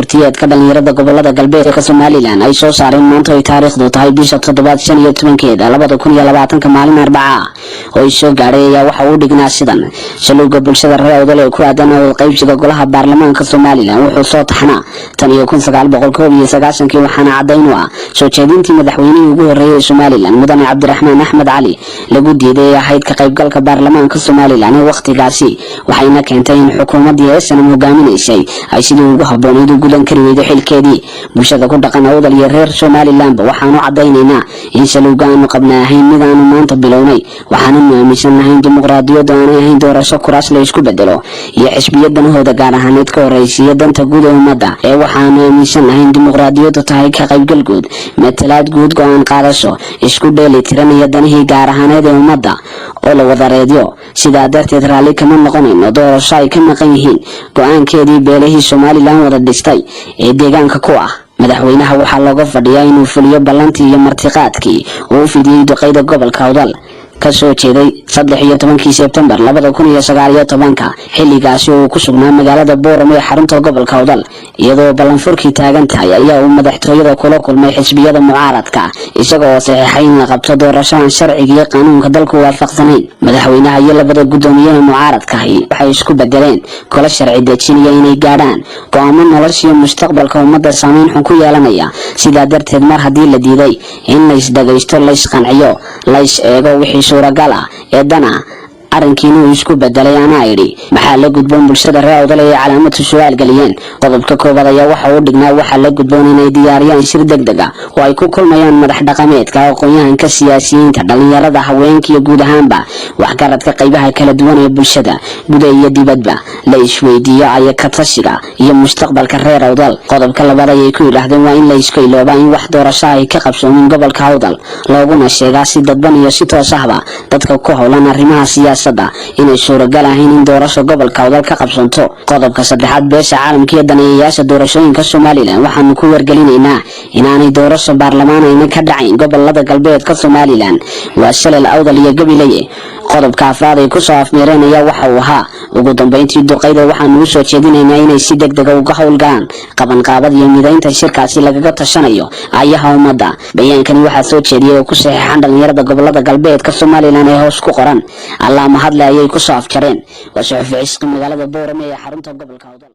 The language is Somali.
warmurtiyeedka dhalinyarada gobolada galbeedka Soomaaliland ay soo saareen maanta ay taariikhdu tahay bisha 7/15 2020 maalin Arbaca oo ay soo gaadhay waxa uu dhignaa sidan shaluuga bulshada reer Awdal ee ku aadan qaybsiga golaha baarlamaanka Soomaaliland wuxuu soo taxnaa tan iyo 1990 waxaana cadayn u ah soo jeedintii madaxweynihii ugu horeeyay Soomaaliland Mudane Cabdiraxmaan Axmed Cali lagu diiday ahayd ka qaybgalka baarlamaanka Soomaaliland waqtigaasi waxayna keentay in xukuumadii aysan hogaaminaysay ay sidii ugu habooneyd u gudan kari weydo xilkeedii bulshada ku dhaqan Awdal iyo reer Soomaaliland waxaanu cadaynaynaa in shaluugaanu qabnaahay midaan maanta bilownay waxaanu aaminsanahay dimuqraadiyadda aan ahayn doorasho kuraas la isku bedelo iyo xisbiyadanahooda gaar ahaaneed ka horeysiya danta guud ee ummadda ee waxaanu aaminsanahay dimuqraadiyaddu tahay ka qaybgal guud matalaad guud go'aan qaadasho isku dheelitiran iyo danihii gaar ahaaneed ee ummadda oo la wada reediyo sidaa darteed raali kama noqonayno doorasho ay ka maqan yihiin go'aankeedii beelihii Soomaaliland wada dhistay ee deegaanka ku ah madaxweynaha waxaa looga fadhiyaa inuu fuliyo ballantii iyo martiqaadkii uu fidiyay duqeyda gobolka Awdal ka soo jeeday 13 Sebtembar 2019 xilligaasi oo ku sugnaa magaalada Boorame ee xarunta gobolka Awdal iyadoo ballanfurkii taagan tahay ayaa uu madaxtooyada kula kulmay xisbiyada mucaaradka isagoo saxiixay in la qabto doorasho aan sharciga iyo qanuunka dalku waafaqsanayn madaxweynaha iyo labada gudoomiyaha mucaaradka waxay isku bedeleen kala sharci dejinaya inay gaadhaan go'aamo nolosha mustaqbalka ummadda saameyn xun ku yeelanaya sidaa darteed mar haddii la diiday in la isdagaysto la isqanciyo la is eego wixii suuragal ah ee dana arrinkiina uu isku bedelay ana ayri maxaa la gudboon bulshada reer Awdal ee calaamad su'aal galiyeen qodobka koobaad ayaa waxa uu dhignaa waxa la gudboon inay diyaariyaan shir degdeg ah oo ay ku kulmayaan madax dhaqameedka aqoonyahanka siyaasiyiinta dhalinyarada haweenka iyo guud ahaanba waxgaradka qaybaha kala duwan ee bulshada gudaha iyo dibadba la isweydiiyo ay ka tashiga iyo mustaqbalka reer Awdal qodobka labaad ay ku yiraahdeen waa in la isku iloobo in wax doorasho ay ka qabsoomin gobolka Awdal looguna sheegaa si dadban iyo si toos ahba dadka ku howlan arrimaha siyaasadda inay suuragal ahayn in doorasho gobolka Awdal ka qabsanto qodobka saddexaad beesha caalamka ee daneeyayaasha doorashooyinka Soomaaliland waxaanu ku wargelinaynaa inaanay doorasho baarlamaanayna ka dhacayn gobolada galbeedka Soomaaliland waa Shalal Awdal iyo Gabileye qodobka afraad ay ku soo afmeeranaya waxa uu ahaa ugu dambeyntii duqeyda waxaanu u soo jeedinaynaa inay si degdeg ah uga howlgalaan qabanqaabad iyo mideynta shirkaasi lagaga tashanayo ayaha ummadda bayaankani waxaa soo jeediyay oo ku saxiixan dhalinyarada gobolada galbeedka Soomaaliland ee hoos ku qoran Allah ma hadlay ay ku soo afjareen waa suxufi Cisqi magaalada Boorame ee xarunta gobolka Awdal